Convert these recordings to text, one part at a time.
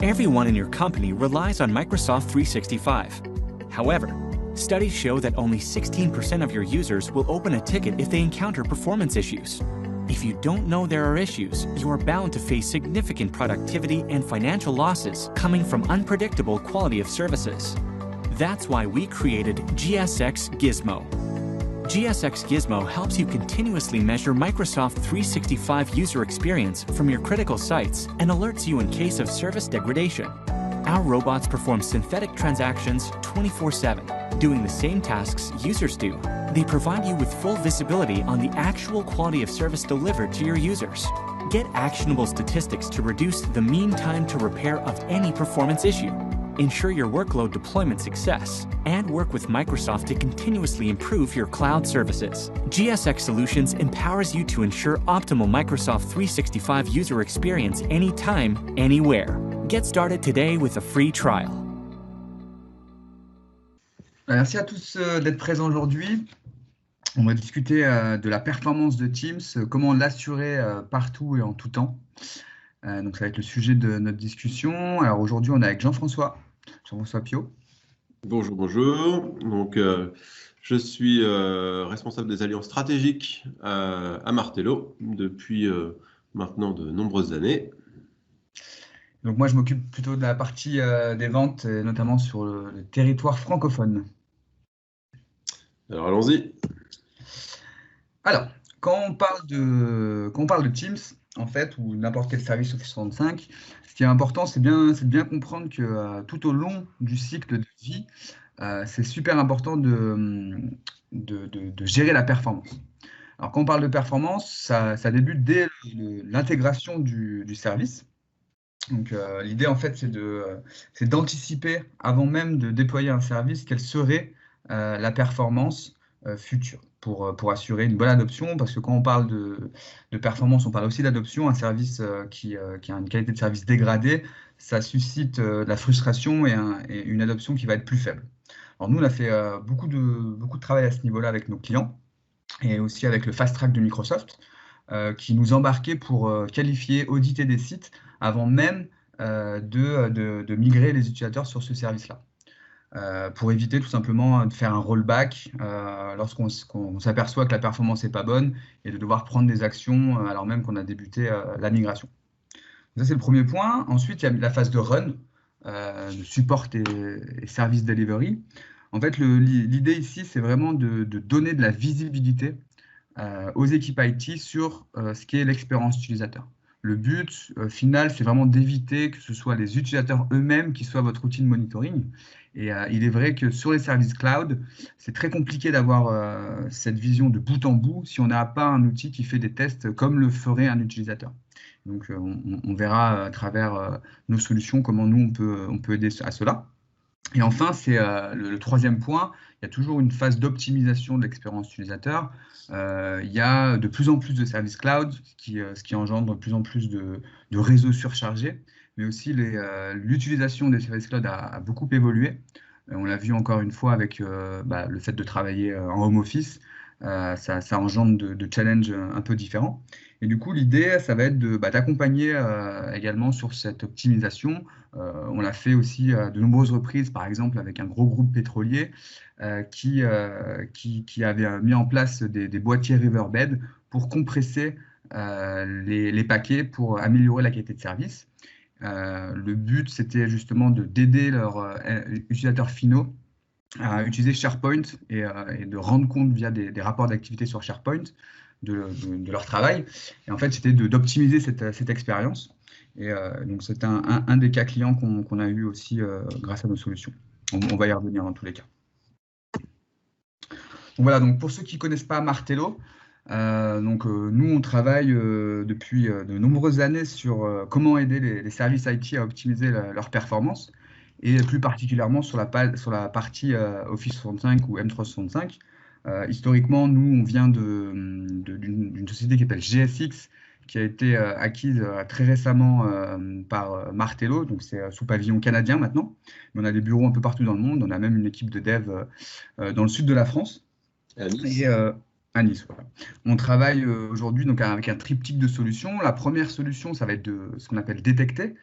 Everyone in your company relies on Microsoft 365. However, studies show that only 16% of your users will open a ticket if they encounter performance issues. If you don't know there are issues, you are bound to face significant productivity and financial losses coming from unpredictable quality of services. That's why we created GSX Gizmo. GSX Gizmo helps you continuously measure Microsoft 365 user experience from your critical sites and alerts you in case of service degradation. Our robots perform synthetic transactions 24/7, doing the same tasks users do. They provide you with full visibility on the actual quality of service delivered to your users. Get actionable statistics to reduce the mean time to repair of any performance issue. Ensure your workload deployment success, and work with Microsoft to continuously improve your cloud services. GSX Solutions empowers you to ensure optimal Microsoft 365 user experience anytime, anywhere. Get started today with a free trial. Merci à tous d'être présents aujourd'hui. On va discuter de la performance de Teams, comment l'assurer partout et en tout temps. Donc, ça va être le sujet de notre discussion. Alors, aujourd'hui, on est avec Jean-François Piot. Bonjour, bonjour. Donc, je suis responsable des alliances stratégiques à Martello depuis maintenant de nombreuses années. Donc, moi, je m'occupe plutôt de la partie des ventes, notamment sur le territoire francophone. Alors, allons-y. Alors, quand on parle de Teams, en fait, ou n'importe quel service Office 365, ce qui est important, c'est de bien comprendre que tout au long du cycle de vie, c'est super important de gérer la performance. Alors, quand on parle de performance, ça débute dès l'intégration du service. Donc, l'idée, en fait, c'est d'anticiper, avant même de déployer un service, quelle serait la performance future pour assurer une bonne adoption, parce que quand on parle de performance, on parle aussi d'adoption. Un service qui a une qualité de service dégradée, ça suscite de la frustration et une adoption qui va être plus faible. Alors nous, on a fait beaucoup de travail à ce niveau-là avec nos clients et aussi avec le Fast Track de Microsoft, qui nous embarquait pour qualifier, auditer des sites avant même de migrer les utilisateurs sur ce service-là. Pour éviter tout simplement de faire un rollback lorsqu'on s'aperçoit que la performance n'est pas bonne et de devoir prendre des actions alors même qu'on a débuté la migration. Ça, c'est le premier point. Ensuite, il y a la phase de run, de support et service delivery. En fait, l'idée ici, c'est vraiment de donner de la visibilité aux équipes IT sur ce qu'est l'expérience utilisateur. Le but final, c'est vraiment d'éviter que ce soit les utilisateurs eux-mêmes qui soient votre outil de monitoring. Et il est vrai que sur les services cloud, c'est très compliqué d'avoir cette vision de bout en bout si on n'a pas un outil qui fait des tests comme le ferait un utilisateur. Donc, on verra à travers nos solutions comment nous, on peut aider à cela. Et enfin, c'est le troisième point, il y a toujours une phase d'optimisation de l'expérience utilisateur. Il y a de plus en plus de services cloud, ce qui engendre de plus en plus de réseaux surchargés, mais aussi l'utilisation des services cloud a beaucoup évolué. On l'a vu encore une fois avec le fait de travailler en home office. Ça engendre de challenges un peu différents. Et du coup, l'idée, ça va être d'accompagner également sur cette optimisation. On l'a fait aussi de nombreuses reprises, par exemple avec un gros groupe pétrolier qui avait mis en place des boîtiers Riverbed pour compresser les paquets pour améliorer la qualité de service. Le but, c'était justement d'aider leurs utilisateurs finaux à utiliser SharePoint et de rendre compte via des rapports d'activité sur SharePoint de leur travail. Et en fait, c'était d'optimiser cette expérience. Et donc, c'est un des cas clients qu'on a eu aussi grâce à nos solutions. On va y revenir dans tous les cas. Donc, voilà, donc pour ceux qui ne connaissent pas Martello, nous, on travaille depuis de nombreuses années sur comment aider les services IT à optimiser leur performance, et plus particulièrement sur la partie Office 365 ou M365. Historiquement, nous, on vient d'une société qui s'appelle GSX, qui a été acquise très récemment par Martello, donc c'est sous pavillon canadien maintenant. Mais on a des bureaux un peu partout dans le monde, on a même une équipe de dev dans le sud de la France. À Nice. Et à Nice, voilà. On travaille aujourd'hui donc avec un triptyque de solutions. La première solution, ça va être de ce qu'on appelle détecter.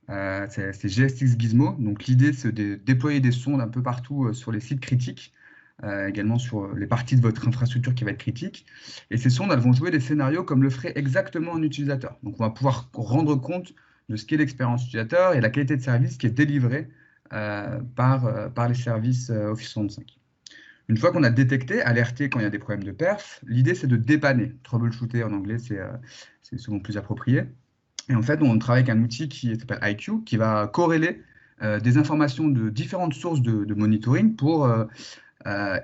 C'est GSX Gizmo. Donc l'idée, c'est de déployer des sondes un peu partout sur les sites critiques, également sur les parties de votre infrastructure qui va être critique. Et ces sondes, elles vont jouer des scénarios comme le ferait exactement un utilisateur. Donc on va pouvoir rendre compte de ce qu'est l'expérience utilisateur et la qualité de service qui est délivrée par les services Office 365. Une fois qu'on a détecté, alerté quand il y a des problèmes de perf, l'idée c'est de dépanner. Troubleshooter en anglais, c'est souvent plus approprié. Et en fait, on travaille avec un outil qui s'appelle IQ, qui va corréler des informations de différentes sources de monitoring pour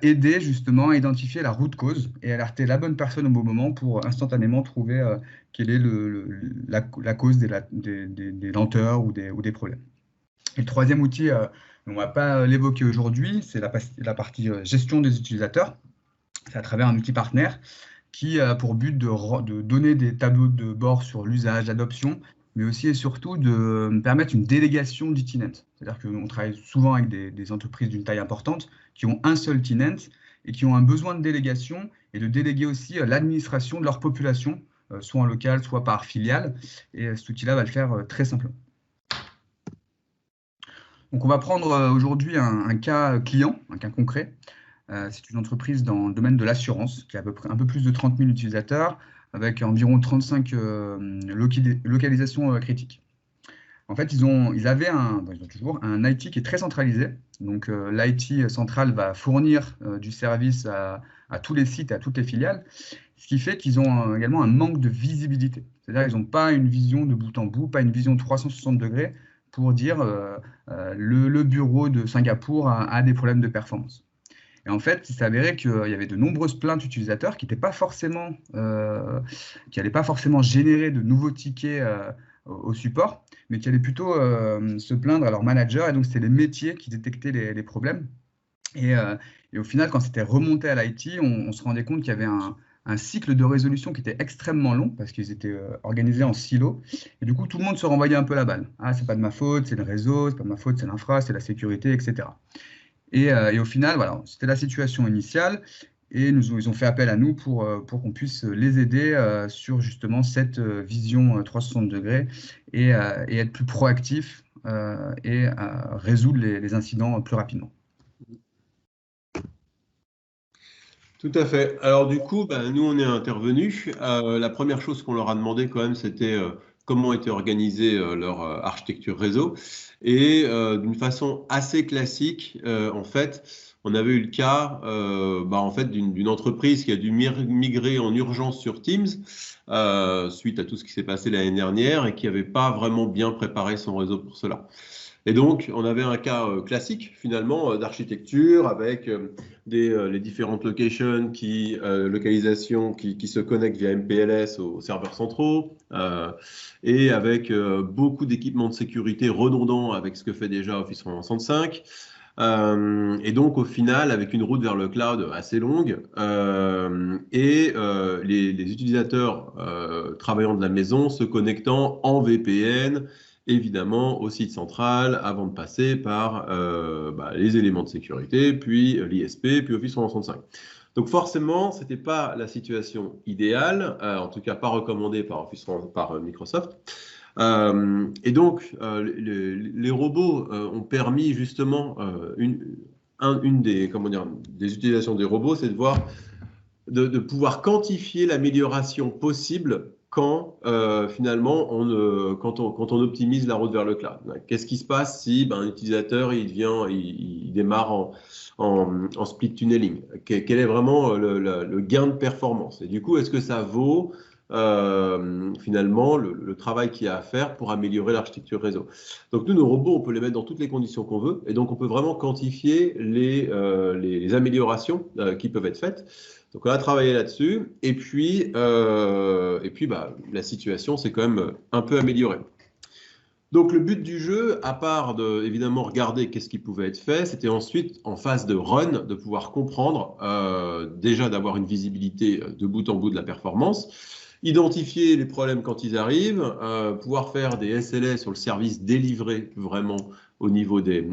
aider justement à identifier la root cause et alerter la bonne personne au bon moment pour instantanément trouver quelle est la cause des lenteurs ou des problèmes. Et le troisième outil, on ne va pas l'évoquer aujourd'hui, c'est la partie gestion des utilisateurs. C'est à travers un outil partenaire qui a pour but de donner des tableaux de bord sur l'usage, l'adoption, mais aussi et surtout de permettre une délégation du tenant. C'est-à-dire qu'on travaille souvent avec des entreprises d'une taille importante qui ont un seul tenant et qui ont un besoin de délégation et de déléguer aussi l'administration de leur population, soit en local, soit par filiale. Et cet outil-là va le faire très simplement. Donc, on va prendre aujourd'hui un cas client, un cas concret. C'est une entreprise dans le domaine de l'assurance qui a à peu près un peu plus de 30 000 utilisateurs avec environ 35 localisations critiques. En fait, ils ont toujours un IT qui est très centralisé. Donc, l'IT central va fournir du service à tous les sites et à toutes les filiales, ce qui fait qu'ils ont également un manque de visibilité. C'est-à-dire qu'ils n'ont pas une vision de bout en bout, pas une vision 360 degrés pour dire le bureau de Singapour a des problèmes de performance. Et en fait, il s'est avéré qu'il y avait de nombreuses plaintes utilisateurs qui n'allaient pas forcément générer de nouveaux tickets au support, mais qui allaient plutôt se plaindre à leur manager. Et donc, c'était les métiers qui détectaient les problèmes. Et au final, quand c'était remonté à l'IT, on se rendait compte qu'il y avait un cycle de résolution qui était extrêmement long parce qu'ils étaient organisés en silos. Et du coup, tout le monde se renvoyait un peu la balle. Ah, c'est pas de ma faute, c'est le réseau, c'est pas de ma faute, c'est l'infra, c'est la sécurité, etc. Et au final, voilà, c'était la situation initiale. Et ils ont fait appel à nous pour qu'on puisse les aider sur justement cette vision 360 degrés et être plus proactif et résoudre les incidents plus rapidement. Tout à fait. Alors du coup, nous on est intervenus. La première chose qu'on leur a demandé quand même, c'était comment était organisée leur architecture réseau. Et d'une façon assez classique, en fait, on avait eu le cas en fait, d'une entreprise qui a dû migrer en urgence sur Teams suite à tout ce qui s'est passé l'année dernière et qui n'avait pas vraiment bien préparé son réseau pour cela. Et donc, on avait un cas classique, finalement, d'architecture avec les différentes localisations qui se connectent via MPLS aux serveurs centraux et avec beaucoup d'équipements de sécurité redondants avec ce que fait déjà Office 365. Et donc, au final, avec une route vers le cloud assez longue les utilisateurs travaillant de la maison se connectant en VPN, évidemment au site central avant de passer par les éléments de sécurité, puis l'ISP, puis Office 365. Donc forcément, ce n'était pas la situation idéale, en tout cas pas recommandée par Microsoft. Et donc, les robots ont permis justement une des utilisations des robots, c'est de pouvoir quantifier l'amélioration possible quand finalement quand on optimise la route vers le cloud. Qu'est-ce qui se passe si un utilisateur il démarre en split tunneling? Quel est vraiment le gain de performance? Et du coup, est-ce que ça vaut finalement le travail qu'il y a à faire pour améliorer l'architecture réseau? Donc nous, nos robots, on peut les mettre dans toutes les conditions qu'on veut, et donc on peut vraiment quantifier les améliorations qui peuvent être faites. Donc on a travaillé là-dessus, et puis la situation s'est quand même un peu améliorée. Donc le but du jeu, à part de évidemment regarder qu'est-ce qui pouvait être fait, c'était ensuite en phase de run de pouvoir comprendre, déjà d'avoir une visibilité de bout en bout de la performance, identifier les problèmes quand ils arrivent, pouvoir faire des SLA sur le service délivré vraiment au niveau des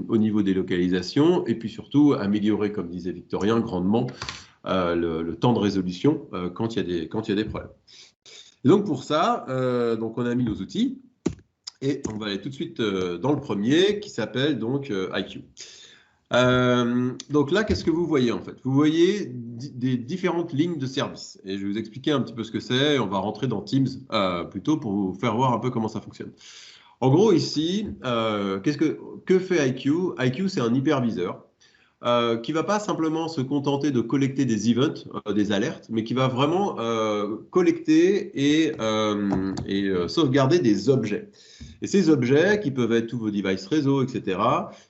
localisations, et puis surtout améliorer, comme disait Victorien, grandement le temps de résolution quand il y a des problèmes. Et donc pour ça, donc on a mis nos outils, et on va aller tout de suite dans le premier qui s'appelle donc IQ. Donc là, qu'est-ce que vous voyez en fait? Vous voyez des différentes lignes de service. Et je vais vous expliquer un petit peu ce que c'est. On va rentrer dans Teams plutôt pour vous faire voir un peu comment ça fonctionne. En gros, ici, que fait IQ? IQ, c'est un hyperviseur qui ne va pas simplement se contenter de collecter des events, des alertes, mais qui va vraiment collecter et sauvegarder des objets. Et ces objets, qui peuvent être tous vos devices réseau, etc.,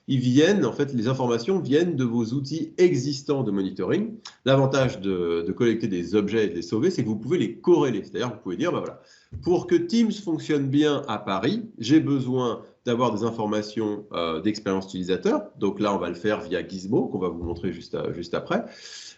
ils viennent, en fait, les informations viennent de vos outils existants de monitoring. L'avantage de collecter des objets et de les sauver, c'est que vous pouvez les corréler. C'est-à-dire que vous pouvez dire, ben voilà, pour que Teams fonctionne bien à Paris, j'ai besoin d'avoir des informations d'expérience utilisateur. Donc là, on va le faire via Gizmo, qu'on va vous montrer juste après.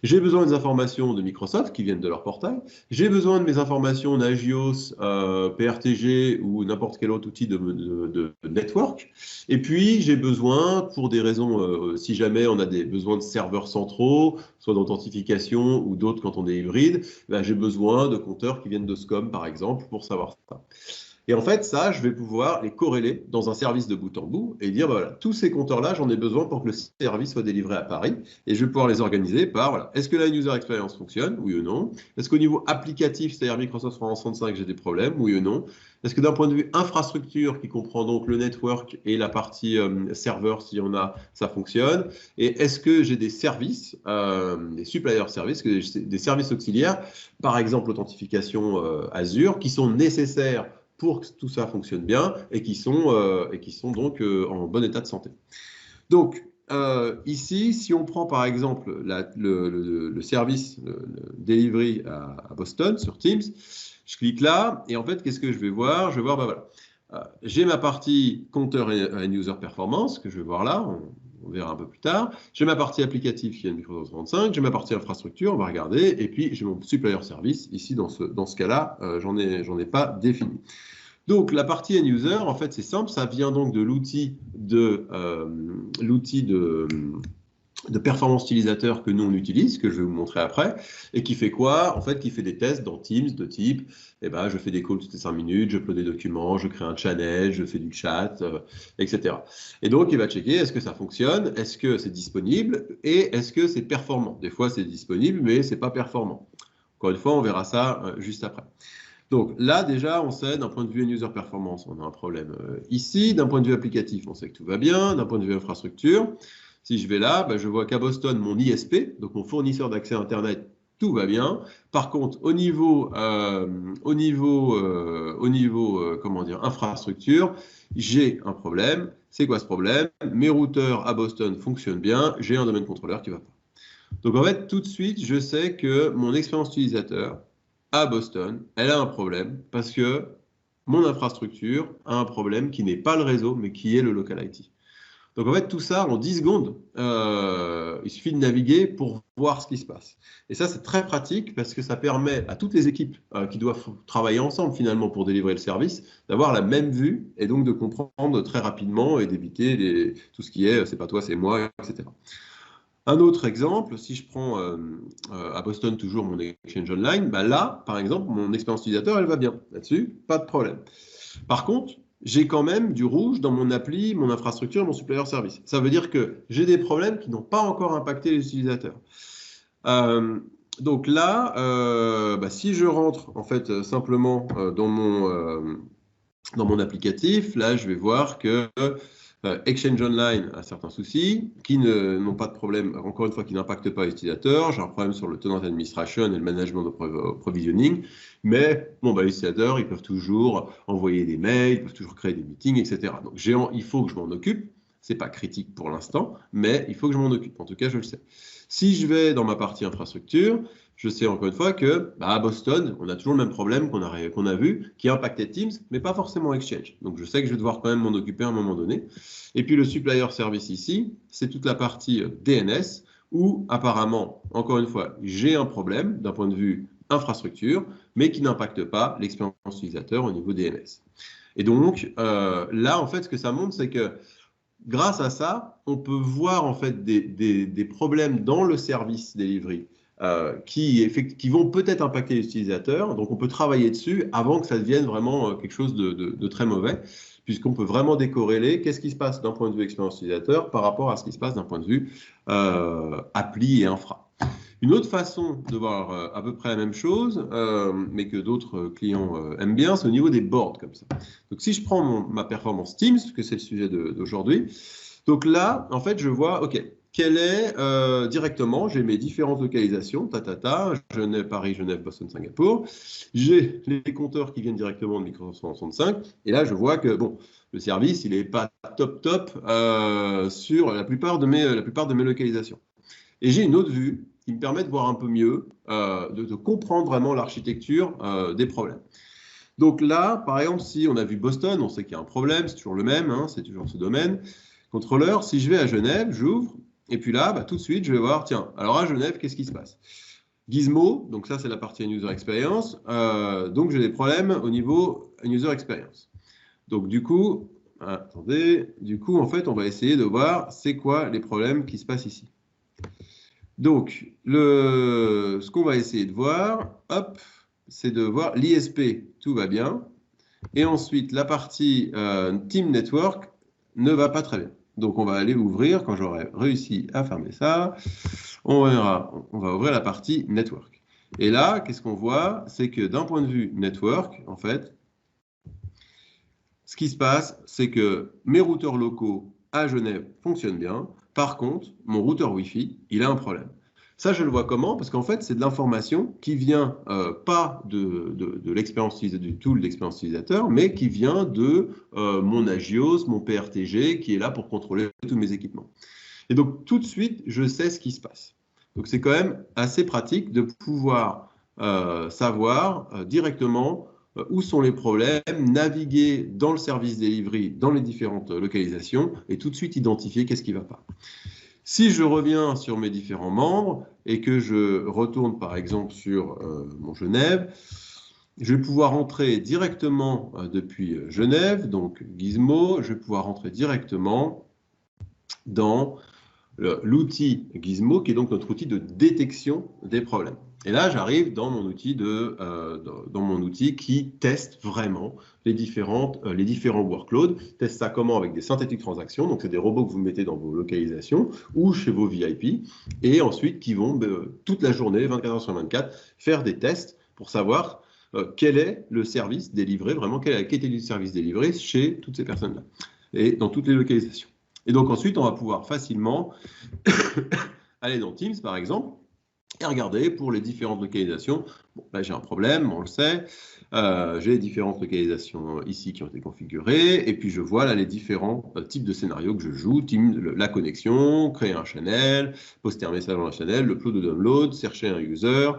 J'ai besoin des informations de Microsoft qui viennent de leur portail. J'ai besoin de mes informations Nagios, PRTG ou n'importe quel autre outil de network. Et puis, j'ai besoin, pour des raisons, si jamais on a des besoins de serveurs centraux, soit d'authentification ou d'autres quand on est hybride, ben, j'ai besoin de compteurs qui viennent de SCOM, par exemple, pour savoir ça. Et en fait, ça, je vais pouvoir les corréler dans un service de bout en bout et dire, ben voilà, tous ces compteurs-là, j'en ai besoin pour que le service soit délivré à Paris. Et je vais pouvoir les organiser par, voilà, est-ce que la user experience fonctionne, oui ou non? Est-ce qu'au niveau applicatif, c'est-à-dire Microsoft 365, j'ai des problèmes, oui ou non? Est-ce que d'un point de vue infrastructure, qui comprend donc le network et la partie serveur, s'il y en a, ça fonctionne? Et est-ce que j'ai des services, des supplier services, des services auxiliaires, par exemple l'authentification Azure, qui sont nécessaires pour que tout ça fonctionne bien et qui sont donc en bon état de santé. Donc, ici, si on prend par exemple le service delivery à Boston sur Teams, je clique là et en fait, qu'est-ce que je vais voir? Je vais voir, ben voilà, j'ai ma partie compteur et user performance que je vais voir là. On verra un peu plus tard. J'ai ma partie applicative qui est Microsoft 365, j'ai ma partie infrastructure, on va regarder, et puis j'ai mon supplier service. Ici, dans ce cas-là, j'en ai pas défini. Donc, la partie end-user, en fait, c'est simple, ça vient donc de l'outil de performance utilisateur que nous, on utilise, que je vais vous montrer après, et qui fait quoi? En fait, qui fait des tests dans Teams de type, eh ben, je fais des calls toutes les 5 minutes, je upload des documents, je crée un channel, je fais du chat, etc. Et donc, il va checker, est-ce que ça fonctionne? Est-ce que c'est disponible? Et est-ce que c'est performant? Des fois, c'est disponible, mais c'est pas performant. Encore une fois, on verra ça juste après. Donc là, déjà, on sait, d'un point de vue user performance, on a un problème ici. D'un point de vue applicatif, on sait que tout va bien. D'un point de vue infrastructure, si je vais là, ben, je vois qu'à Boston, mon ISP, donc mon fournisseur d'accès Internet, tout va bien. Par contre, au niveau infrastructure, j'ai un problème. C'est quoi ce problème? Mes routeurs à Boston fonctionnent bien. J'ai un domaine contrôleur qui ne va pas. Donc en fait, tout de suite, je sais que mon expérience utilisateur à Boston, elle a un problème parce que mon infrastructure a un problème qui n'est pas le réseau, mais qui est le local IT. Donc en fait, tout ça, en 10 secondes, il suffit de naviguer pour voir ce qui se passe. Et ça, c'est très pratique parce que ça permet à toutes les équipes qui doivent travailler ensemble finalement pour délivrer le service, d'avoir la même vue et donc de comprendre très rapidement et d'éviter tout ce qui est « c'est pas toi, c'est moi », etc. Un autre exemple, si je prends à Boston toujours mon Exchange Online, bah là, par exemple, mon expérience utilisateur, elle va bien. Là-dessus, pas de problème. Par contre, j'ai quand même du rouge dans mon appli, mon infrastructure, mon supplier service. Ça veut dire que j'ai des problèmes qui n'ont pas encore impacté les utilisateurs. Donc là, bah, si je rentre en fait simplement dans mon applicatif, là, je vais voir que Exchange Online a certains soucis qui n'ont pas de problème, encore une fois, qui n'impactent pas les utilisateurs. J'ai un problème sur le tenant administration et le management de provisioning. Mais bon, bah, les utilisateurs, ils peuvent toujours envoyer des mails, ils peuvent toujours créer des meetings, etc. Donc, il faut que je m'en occupe. Ce n'est pas critique pour l'instant, mais il faut que je m'en occupe. En tout cas, je le sais. Si je vais dans ma partie infrastructure, je sais encore une fois que à Boston, on a toujours le même problème qu'on a vu, qui impactait Teams, mais pas forcément Exchange. Donc, je sais que je vais devoir quand même m'en occuper à un moment donné. Et puis, le supplier service ici, c'est toute la partie DNS où, apparemment, encore une fois, j'ai un problème d'un point de vue infrastructure, mais qui n'impactent pas l'expérience utilisateur au niveau DNS. Et donc, là, en fait, ce que ça montre, c'est que grâce à ça, on peut voir en fait des problèmes dans le service delivery qui vont peut-être impacter les utilisateurs. Donc, on peut travailler dessus avant que ça devienne vraiment quelque chose de très mauvais, puisqu'on peut vraiment décorréler qu'est-ce qui se passe d'un point de vue expérience utilisateur par rapport à ce qui se passe d'un point de vue appli et infra. Une autre façon de voir à peu près la même chose, mais que d'autres clients aiment bien, c'est au niveau des boards comme ça. Donc, si je prends ma performance Teams, parce que c'est le sujet d'aujourd'hui, donc là, en fait, je vois, OK, quelle est directement, j'ai mes différentes localisations, Genève, Paris, Genève, Boston, Singapour. J'ai les compteurs qui viennent directement de Microsoft 365. Et là, je vois que, bon, le service, il n'est pas top sur la plupart de mes localisations. Et j'ai une autre vue qui me permet de voir un peu mieux, de comprendre vraiment l'architecture des problèmes. Donc là, par exemple, si on a vu Boston, on sait qu'il y a un problème, c'est toujours le même, hein, c'est toujours ce domaine. Contrôleur, si je vais à Genève, j'ouvre, et puis là, tout de suite, je vais voir, tiens, alors à Genève, qu'est-ce qui se passe? Gizmo, donc ça c'est la partie user experience, donc j'ai des problèmes au niveau user experience. Donc du coup, en fait, on va essayer de voir c'est quoi les problèmes qui se passent ici. Donc, ce qu'on va essayer de voir, hop, c'est de voir l'ISP, tout va bien. Et ensuite, la partie Team Network ne va pas très bien. Donc, on va aller ouvrir, quand j'aurai réussi à fermer ça, on va ouvrir la partie Network. Et là, qu'est-ce qu'on voit? C'est que d'un point de vue Network, en fait, ce qui se passe, c'est que mes routeurs locaux à Genève fonctionnent bien. Par contre, mon routeur Wi-Fi, il a un problème. Ça, je le vois comment? Parce qu'en fait, c'est de l'information qui vient pas de l'expérience utilisateur, du tool d'expérience utilisateur, mais qui vient de mon Agios, mon PRTG, qui est là pour contrôler tous mes équipements. Et donc, tout de suite, je sais ce qui se passe. Donc, c'est quand même assez pratique de pouvoir savoir directement où sont les problèmes, naviguer dans le service delivery, dans les différentes localisations, et tout de suite identifier qu'est-ce qui ne va pas. Si je reviens sur mes différents membres et que je retourne par exemple sur mon Genève, je vais pouvoir entrer directement depuis Genève, donc Gizmo, je vais pouvoir rentrer directement dans l'outil Gizmo, qui est donc notre outil de détection des problèmes. Et là, j'arrive dans mon outil qui teste vraiment les différents workloads. Teste ça comment? Avec des synthétiques transactions. Donc, c'est des robots que vous mettez dans vos localisations ou chez vos VIP. Et ensuite, qui vont toute la journée, 24 heures sur 24, faire des tests pour savoir quel est le service délivré, vraiment quelle est la qualité du service délivré chez toutes ces personnes-là et dans toutes les localisations. Et donc, ensuite, on va pouvoir facilement aller dans Teams, par exemple, et regarder pour les différentes localisations. Bon, là, j'ai un problème, on le sait. J'ai différentes localisations ici qui ont été configurées. Et puis, je vois là les différents types de scénarios que je joue. La connexion, créer un channel, poster un message dans un channel, le flow de download, chercher un user,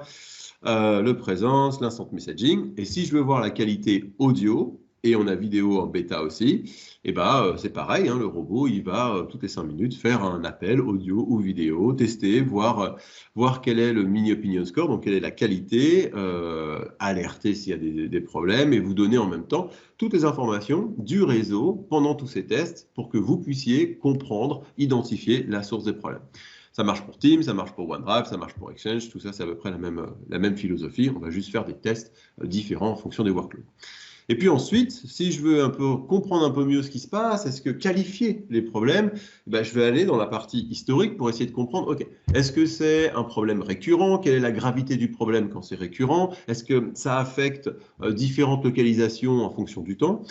le présence, l'instant messaging. Et si je veux voir la qualité audio, et on a vidéo en bêta aussi, et c'est pareil, hein, le robot, il va toutes les 5 minutes faire un appel audio ou vidéo, tester, voir quel est le mini opinion score, donc quelle est la qualité, alerter s'il y a des problèmes, et vous donner en même temps toutes les informations du réseau pendant tous ces tests pour que vous puissiez comprendre, identifier la source des problèmes. Ça marche pour Teams, ça marche pour OneDrive, ça marche pour Exchange, tout ça c'est à peu près la même philosophie, on va juste faire des tests différents en fonction des workloads. Et puis ensuite, si je veux comprendre un peu mieux ce qui se passe, est-ce que qualifier les problèmes, je vais aller dans la partie historique pour essayer de comprendre, ok, est-ce que c'est un problème récurrent? Quelle est la gravité du problème quand c'est récurrent? Est-ce que ça affecte différentes localisations en fonction du temps?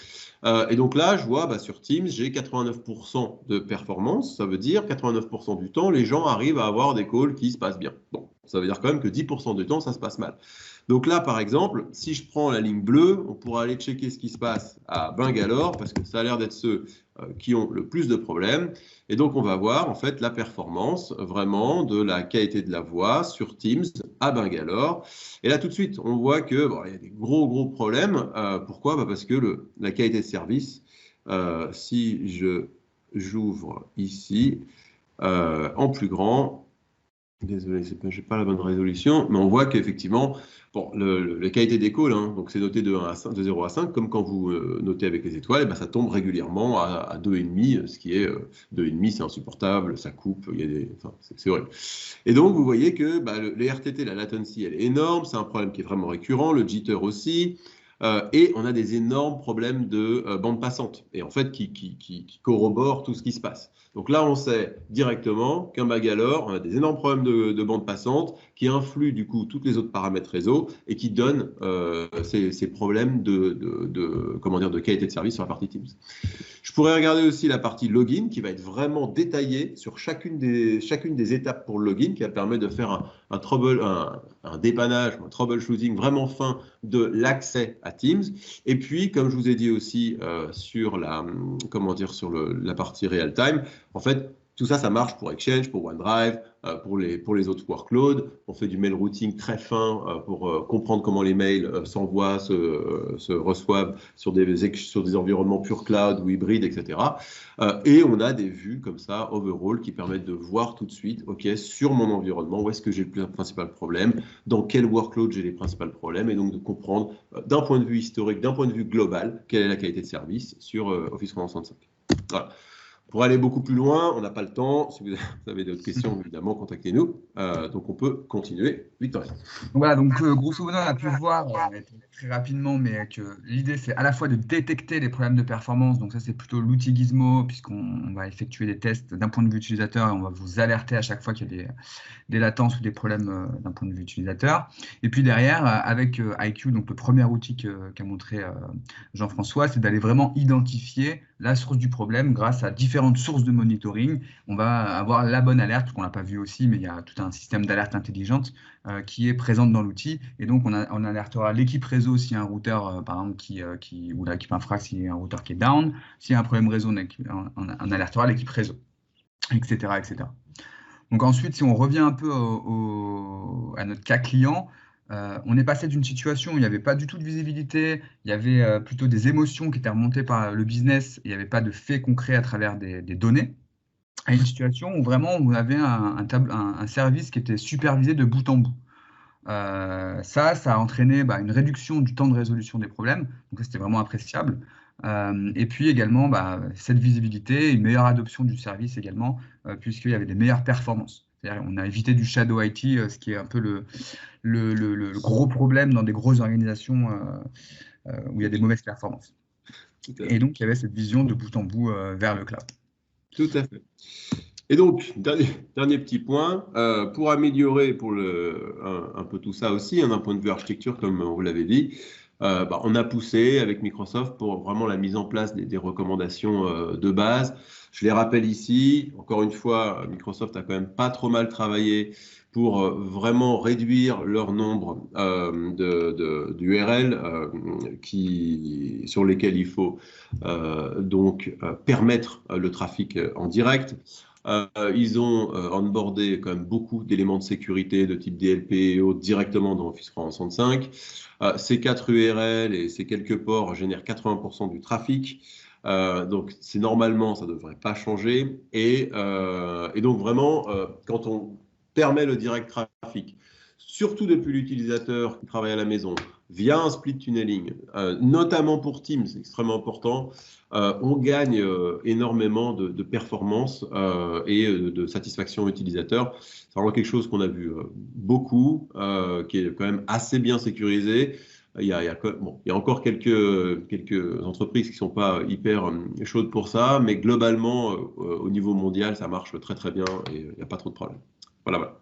Et donc là, je vois sur Teams, j'ai 89% de performance. Ça veut dire 89% du temps, les gens arrivent à avoir des calls qui se passent bien. Bon, ça veut dire quand même que 10% du temps, ça se passe mal. Donc là, par exemple, si je prends la ligne bleue, on pourra aller checker ce qui se passe à Bangalore, parce que ça a l'air d'être ceux qui ont le plus de problèmes. Et donc, on va voir en fait la performance vraiment de la qualité de la voix sur Teams à Bangalore. Et là, tout de suite, on voit que il y a des gros problèmes. Pourquoi? Parce que la qualité de service, si j'ouvre ici en plus grand, Désolé, je n'ai pas la bonne résolution, mais on voit qu'effectivement, bon, la qualité des calls, hein, donc c'est noté de 1 à 5, de 0 à 5, comme quand vous notez avec les étoiles, et ben ça tombe régulièrement à 2,5, ce qui est 2,5, c'est insupportable, ça coupe, il y a enfin, c'est horrible. Et donc, vous voyez que les RTT, la latency, elle est énorme, c'est un problème qui est vraiment récurrent, le jitter aussi. Et on a des énormes problèmes de bande passante, et en fait qui corroborent tout ce qui se passe. Donc là, on sait directement qu'un Bangalore, on a des énormes problèmes de bande passante qui influent du coup tous les autres paramètres réseau et qui donnent ces problèmes comment dire, de qualité de service sur la partie Teams. Je pourrais regarder aussi la partie login qui va être vraiment détaillée sur chacune des étapes pour le login, qui va permettre de faire un dépannage, un troubleshooting vraiment fin de l'accès à Teams. Et puis, comme je vous ai dit aussi sur la partie real-time, en fait, tout ça, ça marche pour Exchange, pour OneDrive, pour les autres workloads. On fait du mail routing très fin pour comprendre comment les mails s'envoient, se reçoivent sur des environnements pure cloud ou hybrides, etc. Et on a des vues comme ça, overall, qui permettent de voir tout de suite, OK, sur mon environnement, où est-ce que j'ai le principal problème, dans quel workload j'ai les principaux problèmes, et donc de comprendre d'un point de vue historique, d'un point de vue global, quelle est la qualité de service sur Office 365. Voilà. Pour aller beaucoup plus loin, on n'a pas le temps. Si vous avez d'autres questions, évidemment, contactez-nous. Donc, on peut continuer. Victoria. Voilà, donc grosso modo, on a pu voir très rapidement, mais que l'idée, c'est à la fois de détecter les problèmes de performance. Donc ça, c'est plutôt l'outil Gizmo, puisqu'on va effectuer des tests d'un point de vue utilisateur et on va vous alerter à chaque fois qu'il y a des latences ou des problèmes d'un point de vue utilisateur. Et puis derrière, avec IQ, donc le premier outil qu'a montré Jean-François, c'est d'aller vraiment identifier la source du problème grâce à différentes sources de monitoring. On va avoir la bonne alerte, qu'on n'a pas vu aussi, mais il y a tout un système d'alerte intelligente qui est présente dans l'outil. Et donc, on alertera l'équipe réseau s'il y a un routeur, par exemple, ou l'équipe infra s'il y a un routeur qui est down. S'il y a un problème réseau, on alertera l'équipe réseau, etc., etc. Donc ensuite, si on revient un peu à notre cas client, on est passé d'une situation où il n'y avait pas du tout de visibilité, il y avait plutôt des émotions qui étaient remontées par le business, il n'y avait pas de faits concrets à travers des données, à une situation où vraiment on avait un service qui était supervisé de bout en bout. Ça a entraîné une réduction du temps de résolution des problèmes, donc c'était vraiment appréciable. Et puis également cette visibilité, une meilleure adoption du service également, puisqu'il y avait des meilleures performances. C'est-à-dire on a évité du shadow IT, ce qui est un peu le gros problème dans des grosses organisations où il y a des mauvaises performances. Et donc il y avait cette vision de bout en bout vers le cloud. Tout à fait. Et donc, dernier petit point, pour améliorer un peu tout ça aussi, d'un point de vue architecture, comme vous l'avez dit, on a poussé avec Microsoft pour vraiment la mise en place des recommandations de base. Je les rappelle ici, encore une fois, Microsoft a quand même pas trop mal travaillé pour vraiment réduire leur nombre d'URL sur lesquels il faut donc permettre le trafic en direct. Ils ont onboardé quand même beaucoup d'éléments de sécurité de type DLP et autres directement dans Office 365. Ces 4 URL et ces quelques ports génèrent 80% du trafic. Donc, normalement, ça ne devrait pas changer. Et donc, vraiment, quand on permet le direct traffic, surtout depuis l'utilisateur qui travaille à la maison, via un split tunneling, notamment pour Teams, c'est extrêmement important, on gagne énormément de performance et de satisfaction utilisateur. C'est vraiment quelque chose qu'on a vu beaucoup, qui est quand même assez bien sécurisé. Il y a encore quelques entreprises qui ne sont pas hyper chaudes pour ça, mais globalement, au niveau mondial, ça marche très très bien et il n'y a pas trop de problèmes. Voilà.